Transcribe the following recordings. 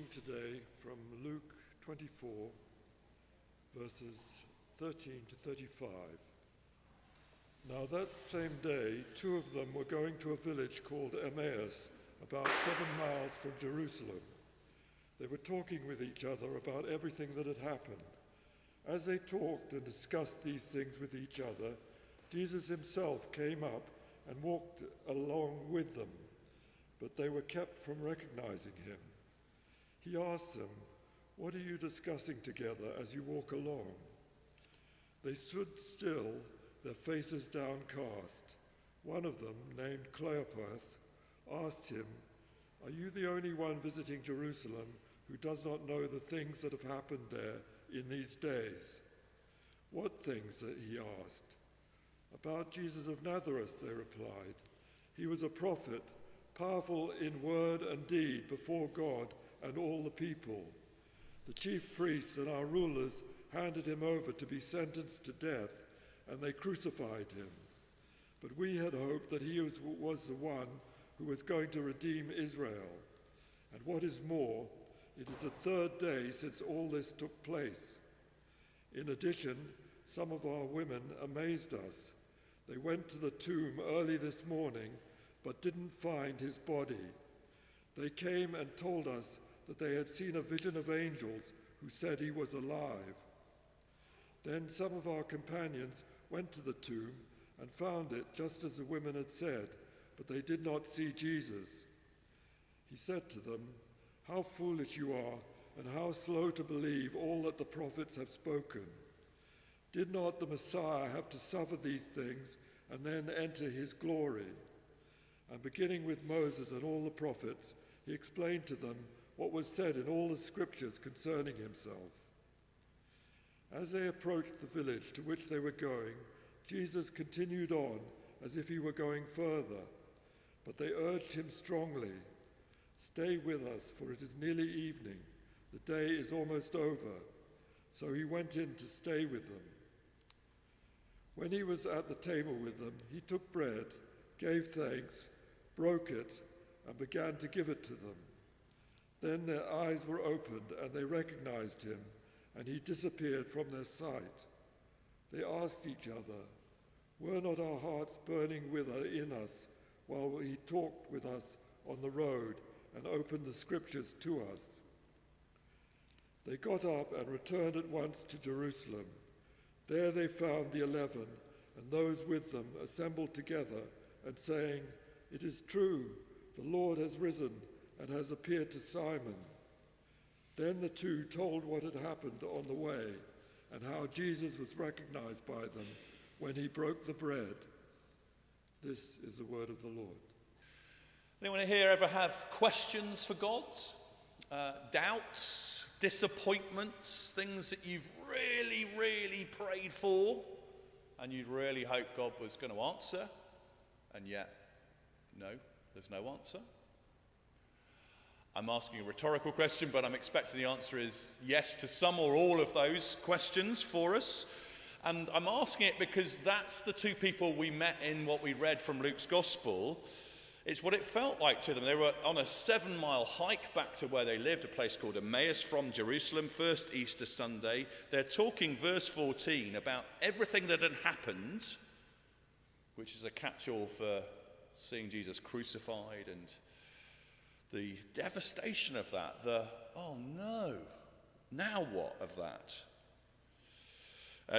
today from Luke 24, verses 13 to 35. Now that same day, two of them were going to a village called Emmaus, about 7 miles from Jerusalem. They were talking with each other about everything that had happened. As they talked and discussed these things with each other, Jesus himself came up and walked along with them, but they were kept from recognizing him. He asked them, "What are you discussing together as you walk along?" They stood still, their faces downcast. One of them, named Cleopas, asked him, "Are you the only one visiting Jerusalem who does not know the things that have happened there in these days?" "What things?" he asked. "About Jesus of Nazareth," they replied. "He was a prophet, powerful in word and deed before God and all the people. The chief priests and our rulers handed him over to be sentenced to death, and they crucified him. But we had hoped that he was the one who was going to redeem Israel. And what is more, it is the third day since all this took place. In addition, some of our women amazed us. They went to the tomb early this morning, but didn't find his body. They came and told us that they had seen a vision of angels who said he was alive. Then some of our companions went to the tomb and found it just as the women had said, but they did not see Jesus." He said to them, "How foolish you are, and how slow to believe all that the prophets have spoken. Did not the Messiah have to suffer these things and then enter his glory?" And beginning with Moses and all the prophets, he explained to them what was said in all the scriptures concerning himself. As they approached the village to which they were going, Jesus continued on as if he were going further, but they urged him strongly, "Stay with us, for it is nearly evening. The day is almost over." So he went in to stay with them. When he was at the table with them, he took bread, gave thanks, broke it, and began to give it to them. Then their eyes were opened, and they recognized him, and he disappeared from their sight. They asked each other, "Were not our hearts burning within us while he talked with us on the road and opened the scriptures to us?" They got up and returned at once to Jerusalem. There they found the 11 and those with them assembled together and saying, "It is true, the Lord has risen and has appeared to Simon." Then the two told what had happened on the way and how Jesus was recognized by them when he broke the bread. This is the word of the Lord. Anyone here ever have questions for God? Doubts, disappointments, things that you've really, really prayed for and you'd really hoped God was going to answer, and yet, no, there's no answer? I'm asking a rhetorical question, but I'm expecting the answer is yes to some or all of those questions for us. And I'm asking it because that's the two people we met in what we read from Luke's Gospel. It's what it felt like to them. They were on a 7-mile hike back to where they lived, a place called Emmaus from Jerusalem, first Easter Sunday. They're talking, verse 14, about everything that had happened, which is a catch-all for seeing Jesus crucified and the devastation of that, oh no, now what of that?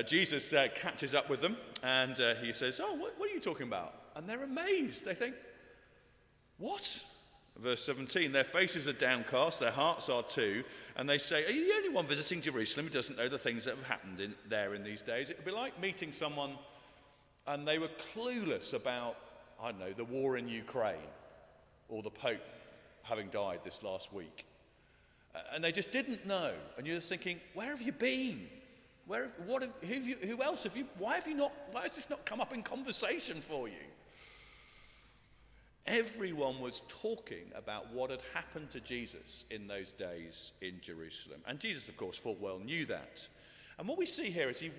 Jesus catches up with them and he says, "Oh, what are you talking about?" And they're amazed. They think, "What?" Verse 17, their faces are downcast, their hearts are too, and they say, "Are you the only one visiting Jerusalem who doesn't know the things that have happened there in these days?" It would be like meeting someone and they were clueless about, I don't know, the war in Ukraine or the Pope having died this last week. And they just didn't know. And you're just thinking, where have you been? Why has this not come up in conversation for you? Everyone was talking about what had happened to Jesus in those days in Jerusalem. And Jesus, of course, full well knew that. And what we see here is he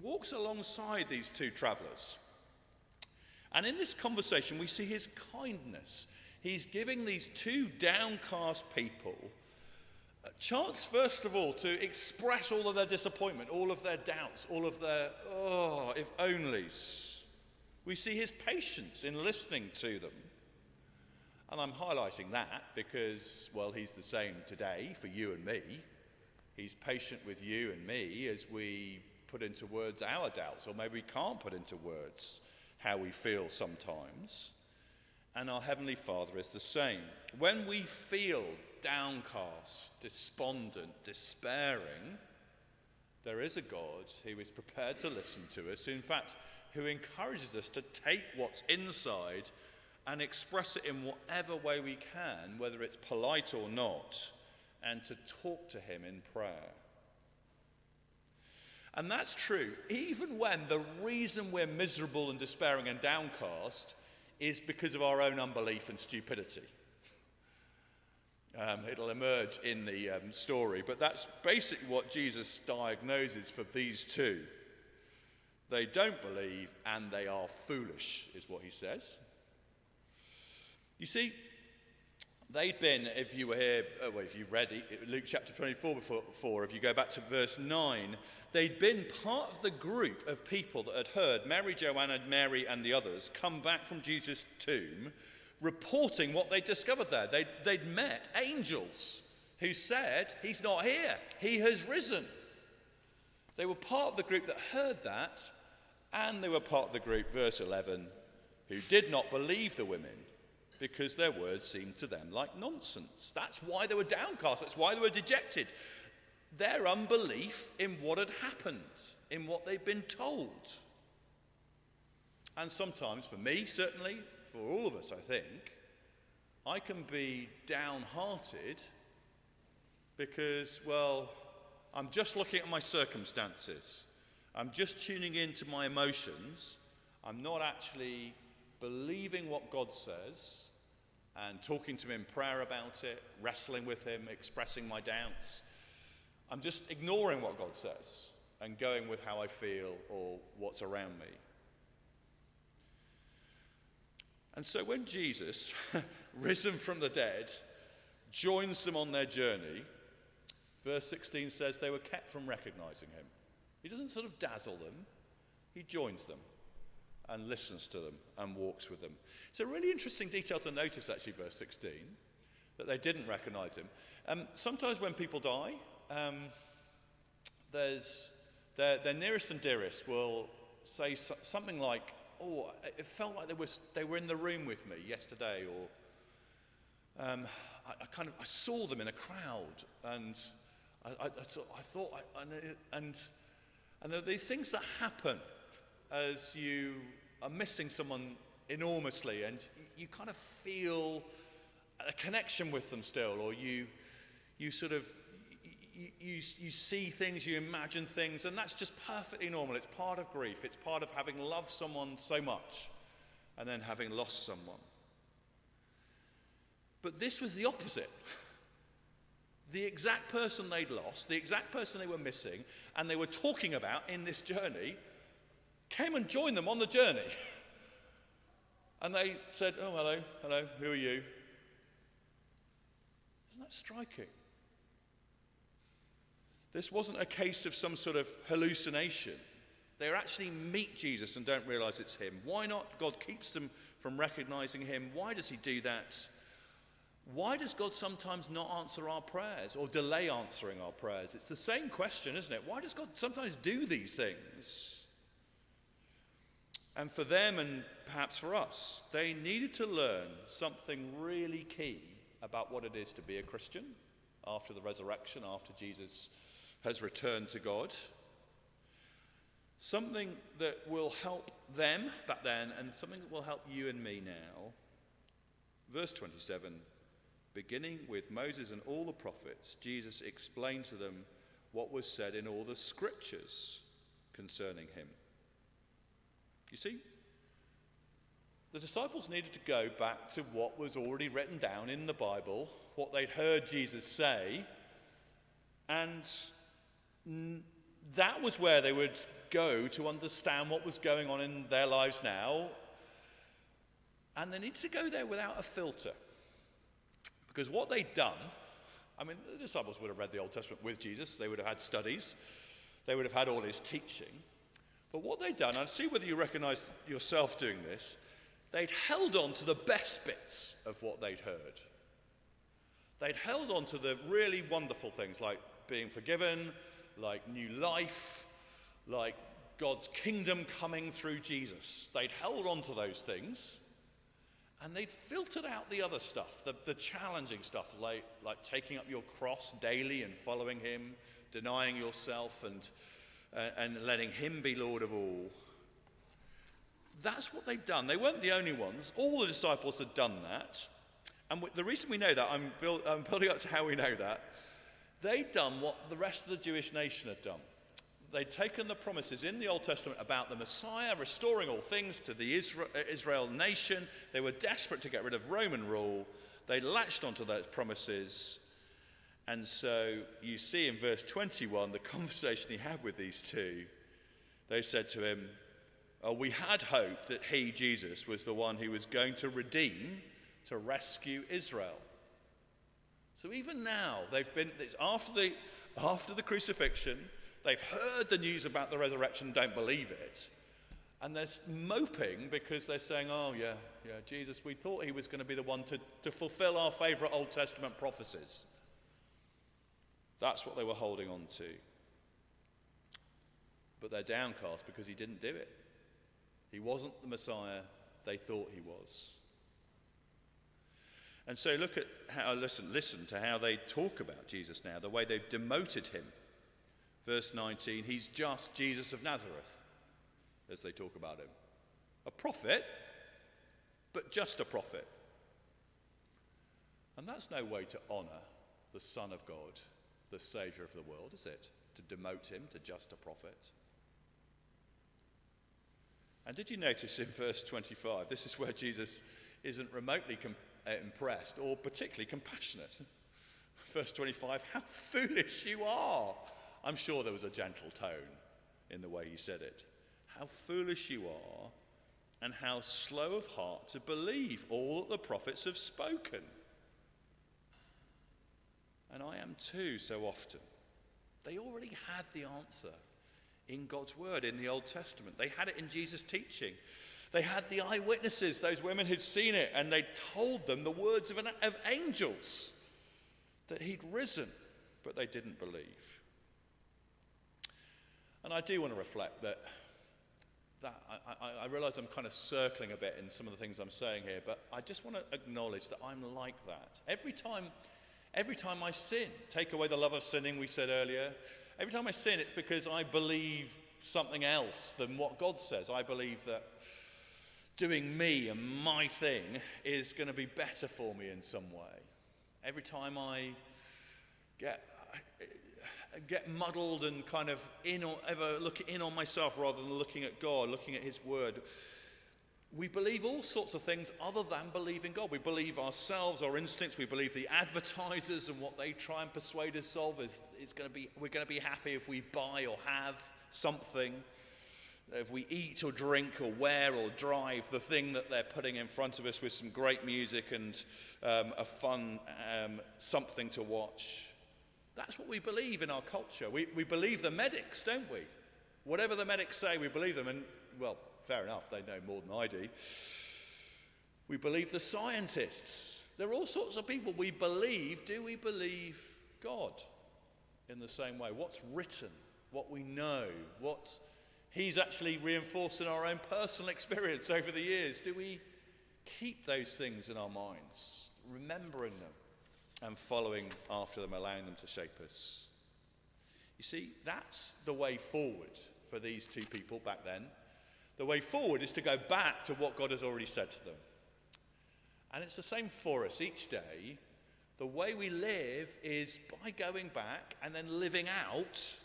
walks alongside these two travelers. And in this conversation, we see his kindness. he's giving these two downcast people a chance, first of all, to express all of their disappointment, all of their doubts, all of their, if onlys. We see his patience in listening to them. And I'm highlighting that because, well, he's the same today for you and me. He's patient with you and me as we put into words our doubts, or maybe we can't put into words how we feel sometimes. And our Heavenly Father is the same. When we feel downcast, despondent, despairing, there is a God who is prepared to listen to us, in fact, who encourages us to take what's inside and express it in whatever way we can, whether it's polite or not, and to talk to him in prayer. And that's true even when the reason we're miserable and despairing and downcast is because of our own unbelief and stupidity. It'll emerge in the story, but that's basically what Jesus diagnoses for these two. They don't believe and they are foolish, is what he says. You see, they'd been, if you were here, if you've read Luke chapter 24 before, if you go back to verse 9, they'd been part of the group of people that had heard Mary, Joanna, Mary and the others come back from Jesus' tomb, reporting what they'd discovered there. They'd met angels who said, he's not here, he has risen. They were part of the group that heard that, and they were part of the group, verse 11, who did not believe the women, because their words seemed to them like nonsense. That's why they were downcast. That's why they were dejected. Their unbelief in what had happened, in what they'd been told. And sometimes, for me certainly, for all of us I think, I can be downhearted because, well, I'm just looking at my circumstances. I'm just tuning into my emotions. I'm not actually believing what God says and talking to him in prayer about it, wrestling with him, expressing my doubts. I'm just ignoring what God says and going with how I feel or what's around me. And so when Jesus, risen from the dead, joins them on their journey, verse 16 says they were kept from recognizing him. He doesn't sort of dazzle them, he joins them and listens to them and walks with them. It's a really interesting detail to notice, actually, verse 16, that they didn't recognize him. Sometimes when people die, their nearest and dearest will say something like, oh, it felt like they were in the room with me yesterday, or I saw them in a crowd, and and there are these things that happen as you are missing someone enormously, and you kind of feel a connection with them still, or you see things, you imagine things, and that's just perfectly normal. It's part of grief. It's part of having loved someone so much and then having lost someone. But this was the opposite. The exact person they'd lost, the exact person they were missing, and they were talking about in this journey, came and joined them on the journey. And they said, oh, hello, who are you? Isn't that striking? This wasn't a case of some sort of hallucination. They actually meet Jesus and don't realize it's him. Why not? God keeps them from recognizing him. Why does he do that? Why does God sometimes not answer our prayers or delay answering our prayers? It's the same question, isn't it? Why does God sometimes do these things? And for them, and perhaps for us, they needed to learn something really key about what it is to be a Christian after the resurrection, after Jesus has returned to God. Something that will help them back then, and something that will help you and me now. Verse 27, beginning with Moses and all the prophets, Jesus explained to them what was said in all the scriptures concerning him. You see, the disciples needed to go back to what was already written down in the Bible, what they'd heard Jesus say, and that was where they would go to understand what was going on in their lives now. And they needed to go there without a filter. Because what they'd done, I mean, the disciples would have read the Old Testament with Jesus. They would have had studies. They would have had all his teaching. But what they'd done, and see whether you recognize yourself doing this, they'd held on to the best bits of what they'd heard. They'd held on to the really wonderful things like being forgiven, like new life, like God's kingdom coming through Jesus. They'd held on to those things, and they'd filtered out the other stuff, the challenging stuff, like taking up your cross daily and following him, denying yourself and letting him be Lord of all. That's what they'd done. They weren't the only ones. All the disciples had done that. And the reason we know that, I'm building up to how we know that, they'd done what the rest of the Jewish nation had done. They'd taken the promises in the Old Testament about the Messiah, restoring all things to the Israel nation. They were desperate to get rid of Roman rule. They latched onto those promises. And so you see in verse 21, the conversation he had with these two. They said to him, "Oh, we had hoped that he, Jesus, was the one who was going to redeem, to rescue Israel." So even now, it's after the crucifixion, they've heard the news about the resurrection, don't believe it. And they're moping because they're saying, "Oh, yeah, Jesus, we thought he was going to be the one to fulfill our favorite Old Testament prophecies." That's what they were holding on to. But they're downcast because he didn't do it. He wasn't the Messiah they thought he was. And so look at how, listen to how they talk about Jesus now, the way they've demoted him. Verse 19, he's just Jesus of Nazareth, as they talk about him. A prophet, but just a prophet. And that's no way to honour the Son of God, the Saviour of the world, is it? To demote him to just a prophet. And did you notice in verse 25, this is where Jesus isn't remotely impressed or particularly compassionate. Verse 25, "How foolish you are." I'm sure there was a gentle tone in the way he said it. "How foolish you are, and how slow of heart to believe all that the prophets have spoken." And I am too so often. They already had the answer in God's word in the Old Testament. They had it in Jesus' teaching. They had the eyewitnesses, those women who'd seen it, and they told them the words of angels that he'd risen, but they didn't believe. And I do want to reflect that I realise I'm kind of circling a bit in some of the things I'm saying here, but I just want to acknowledge that I'm like that. Every time I sin, take away the love of sinning we said earlier, every time I sin, it's because I believe something else than what God says. I believe that doing me and my thing is going to be better for me in some way. Every time I get muddled and kind of ever look in on myself rather than looking at God, looking at his word, we believe all sorts of things other than believing God. We believe ourselves, our instincts. We believe the advertisers and what they try and persuade us of we're going to be happy if we buy or have something. If we eat or drink or wear or drive the thing that they're putting in front of us with some great music and a fun something to watch. That's what we believe in our culture. We believe the medics, don't we? Whatever the medics say, we believe them. And, well, fair enough, they know more than I do. We believe the scientists. There are all sorts of people we believe. Do we believe God in the same way? What's written, what we know, what he's actually reinforced in our own personal experience over the years? Do we keep those things in our minds, remembering them and following after them, allowing them to shape us? You see, that's the way forward for these two people back then. The way forward is to go back to what God has already said to them. And it's the same for us each day. The way we live is by going back and then living out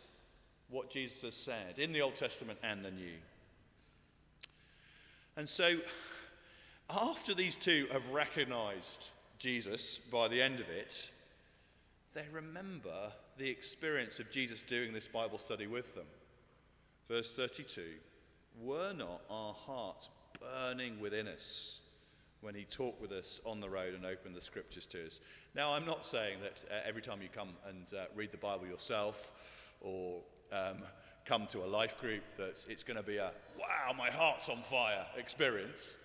what Jesus has said in the Old Testament and the New. And so, after these two have recognized Jesus by the end of it, they remember the experience of Jesus doing this Bible study with them. Verse 32, "Were not our hearts burning within us when he talked with us on the road and opened the scriptures to us. Now, I'm not saying that every time you come and read the Bible yourself or come to a life group that it's going to be a, wow, my heart's on fire experience.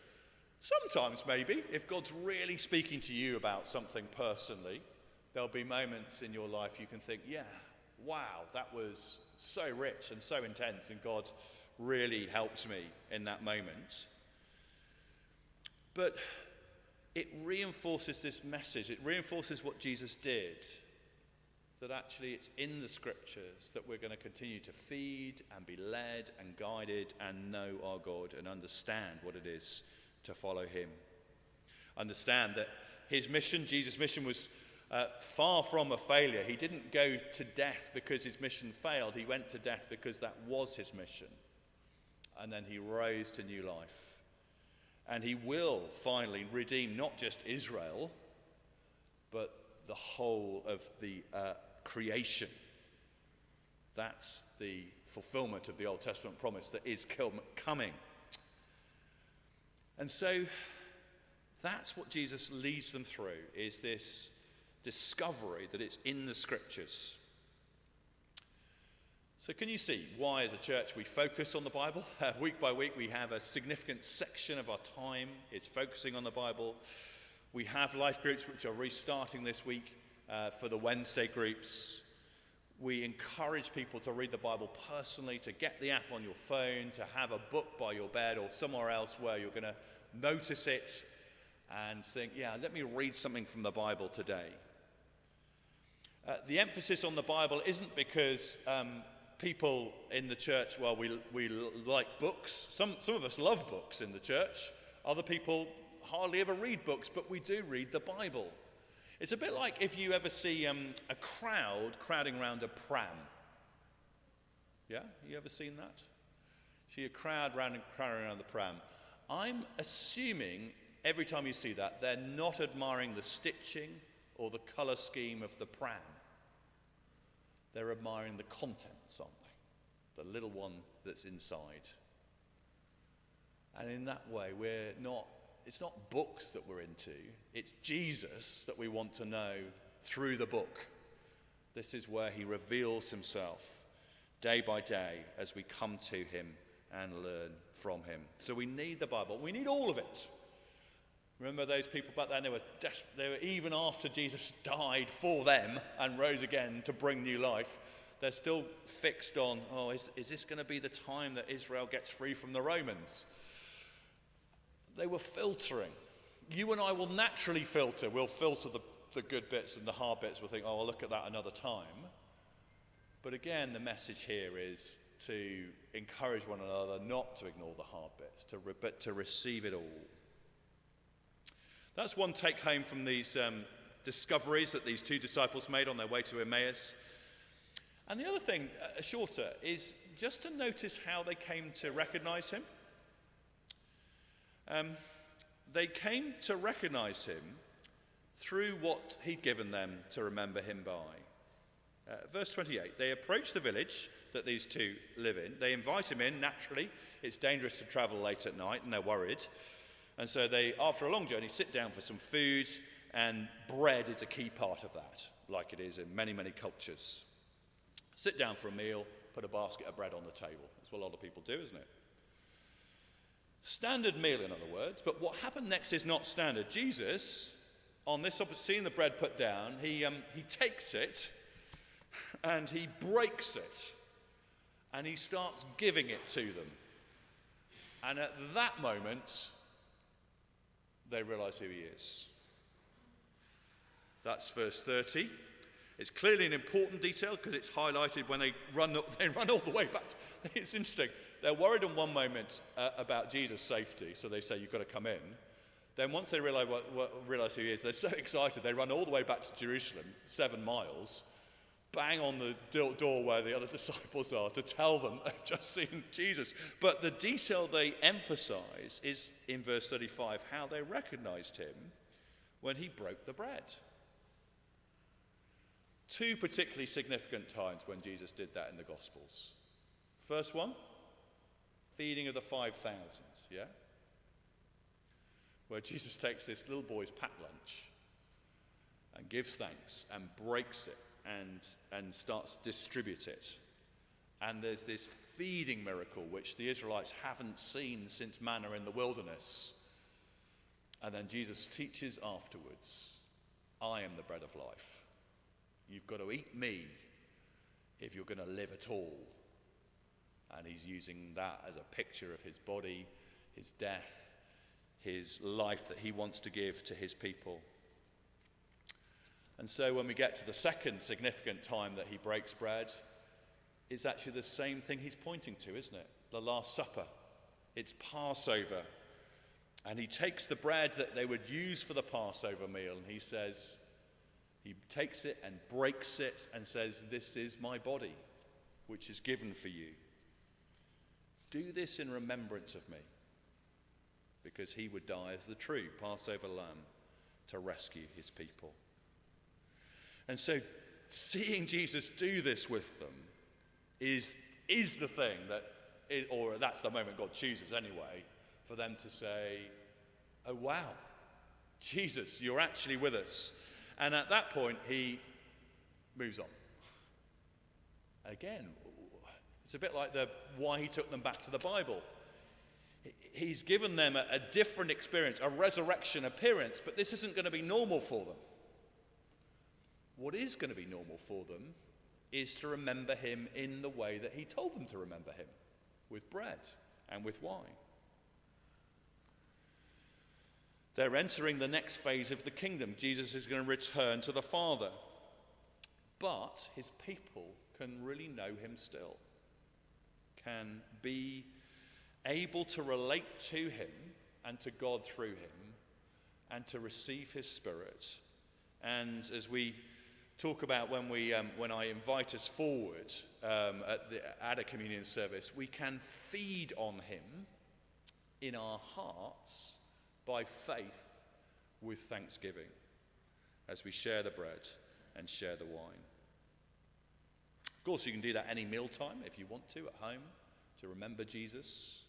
Sometimes maybe, if God's really speaking to you about something personally, there'll be moments in your life you can think, yeah, wow, that was so rich and so intense, and God really helped me in that moment. But it reinforces this message. It reinforces what Jesus did, that actually it's in the scriptures that we're going to continue to feed and be led and guided and know our God and understand what it is to follow him. Understand that his mission, Jesus' mission, was far from a failure. He didn't go to death because his mission failed. He went to death because that was his mission. And then he rose to new life. And he will finally redeem not just Israel, but the whole of the creation. That's the fulfillment of the Old Testament promise that is coming. And so that's what Jesus leads them through, is this discovery that it's in the scriptures. So can you see why as a church we focus on the Bible? Week by week we have a significant section of our time is focusing on the Bible. We have life groups which are restarting this week for the Wednesday groups. We encourage people to read the Bible personally, to get the app on your phone, to have a book by your bed or somewhere else where you're going to notice it and think, yeah, let me read something from the Bible today. The emphasis on the Bible isn't because people in the church, well, we like books. Some of us love books in the church. Other people hardly ever read books, but we do read the Bible. It's a bit like if you ever see a crowd crowding around a pram. Yeah, you ever seen that? See a crowd crowding around the pram. I'm assuming every time you see that, they're not admiring the stitching or the colour scheme of the pram. They're admiring the contents, aren't they? The little one that's inside. And in that way, it's not books that we're into, it's Jesus that we want to know through the book. This is where he reveals himself day by day as we come to him and learn from him. So we need the Bible. We need all of it. Remember those people back then? They were even after Jesus died for them and rose again to bring new life, they're still fixed on, is this going to be the time that Israel gets free from the Romans? They were filtering. You and I will naturally filter. We'll filter the good bits and the hard bits. We'll think, I'll look at that another time. But again, the message here is to encourage one another not to ignore the hard bits, but to receive it all. That's one take home from these discoveries that these two disciples made on their way to Emmaus. And the other thing, shorter, is just to notice how they came to recognize him. They came to recognize him through what he'd given them to remember him by. Verse 28, they approach the village that these two live in. They invite him in, naturally. It's dangerous to travel late at night, and they're worried. And so they, after a long journey, sit down for some food, and bread is a key part of that, like it is in many, many cultures. Sit down for a meal, put a basket of bread on the table. That's what a lot of people do, isn't it? Standard meal, in other words, but what happened next is not standard. Jesus, on this, seeing the bread put down, he takes it, and he breaks it, and he starts giving it to them. And at that moment, they realize who he is. That's verse 30. It's clearly an important detail because it's highlighted when they run all the way back. It's interesting. They're worried in one moment about Jesus' safety, so they say, you've got to come in. Then once they realize who he is, they're so excited, they run all the way back to Jerusalem, 7 miles, bang on the door where the other disciples are to tell them they've just seen Jesus. But the detail they emphasize is in verse 35, how they recognized him when he broke the bread. 2 particularly significant times when Jesus did that in the Gospels. First one, feeding of the 5,000, yeah? where Jesus takes this little boy's packed lunch and gives thanks and breaks it and starts to distribute it. And there's this feeding miracle which the Israelites haven't seen since manna in the wilderness. And then Jesus teaches afterwards, I am the bread of life. You've got to eat me if you're going to live at all. And he's using that as a picture of his body, his death, his life that he wants to give to his people. And so when we get to the second significant time that he breaks bread, it's actually the same thing he's pointing to, isn't it? The Last Supper. It's Passover. And he takes the bread that they would use for the Passover meal, and he takes it and breaks it and says, this is my body, which is given for you. Do this in remembrance of me, because he would die as the true Passover lamb to rescue his people. And so seeing Jesus do this with them is the thing or that's the moment God chooses anyway, for them to say, oh wow, Jesus, you're actually with us. And at that point, he moves on. Again, it's a bit like why he took them back to the Bible. He's given them a different experience, a resurrection appearance, but this isn't going to be normal for them. What is going to be normal for them is to remember him in the way that he told them to remember him, with bread and with wine. They're entering the next phase of the kingdom. Jesus is going to return to the Father. But his people can really know him still, can be able to relate to him and to God through him, and to receive his Spirit. And as we talk about when I invite us forward at a communion service, we can feed on him in our hearts by faith with thanksgiving as we share the bread and share the wine. Of course, you can do that any mealtime if you want to at home to remember Jesus,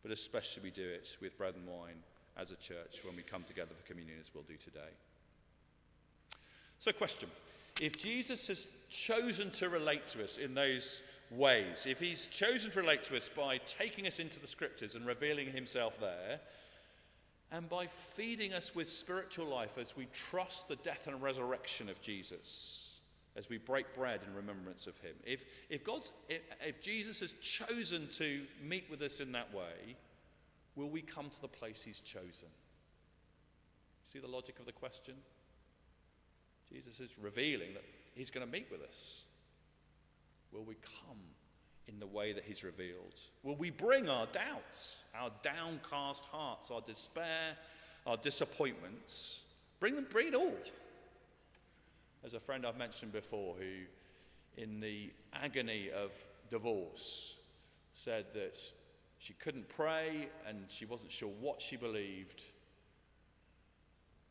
but especially we do it with bread and wine as a church when we come together for communion, as we'll do today. So question, if Jesus has chosen to relate to us in those ways, if he's chosen to relate to us by taking us into the scriptures and revealing himself there, and by feeding us with spiritual life as we trust the death and resurrection of Jesus, as we break bread in remembrance of him, if Jesus has chosen to meet with us in that way, will we come to the place he's chosen? See the logic of the question? Jesus is revealing that he's going to meet with us. Will we come in the way that he's revealed? Will we bring our doubts, our downcast hearts, our despair, our disappointments? Bring it all. There's a friend I've mentioned before who, in the agony of divorce, said that she couldn't pray and she wasn't sure what she believed,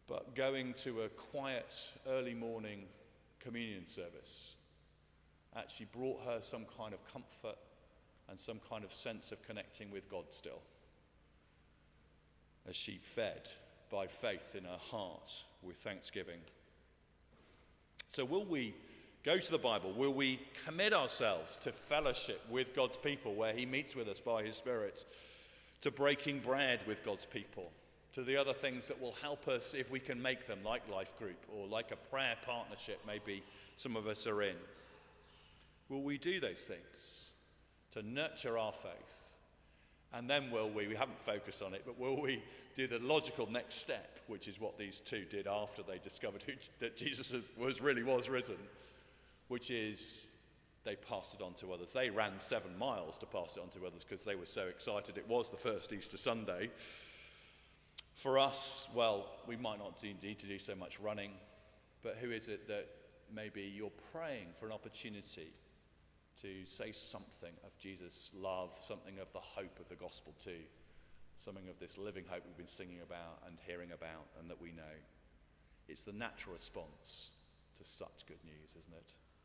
but going to a quiet early morning communion service actually brought her some kind of comfort and some kind of sense of connecting with God still, as she fed by faith in her heart with thanksgiving. So will we go to the Bible? Will we commit ourselves to fellowship with God's people where he meets with us by his Spirit, to breaking bread with God's people, to the other things that will help us if we can make them, like life group or like a prayer partnership maybe some of us are in? Will we do those things to nurture our faith? And then we haven't focused on it, but will we do the logical next step, which is what these two did after they discovered that Jesus was risen, which is they passed it on to others. They ran 7 miles to pass it on to others because they were so excited. It was the first Easter Sunday. For us, well, we might not need to do so much running, but who is it that maybe you're praying for an opportunity to say something of Jesus' love, something of the hope of the gospel too, something of this living hope we've been singing about and hearing about and that we know. It's the natural response to such good news, isn't it?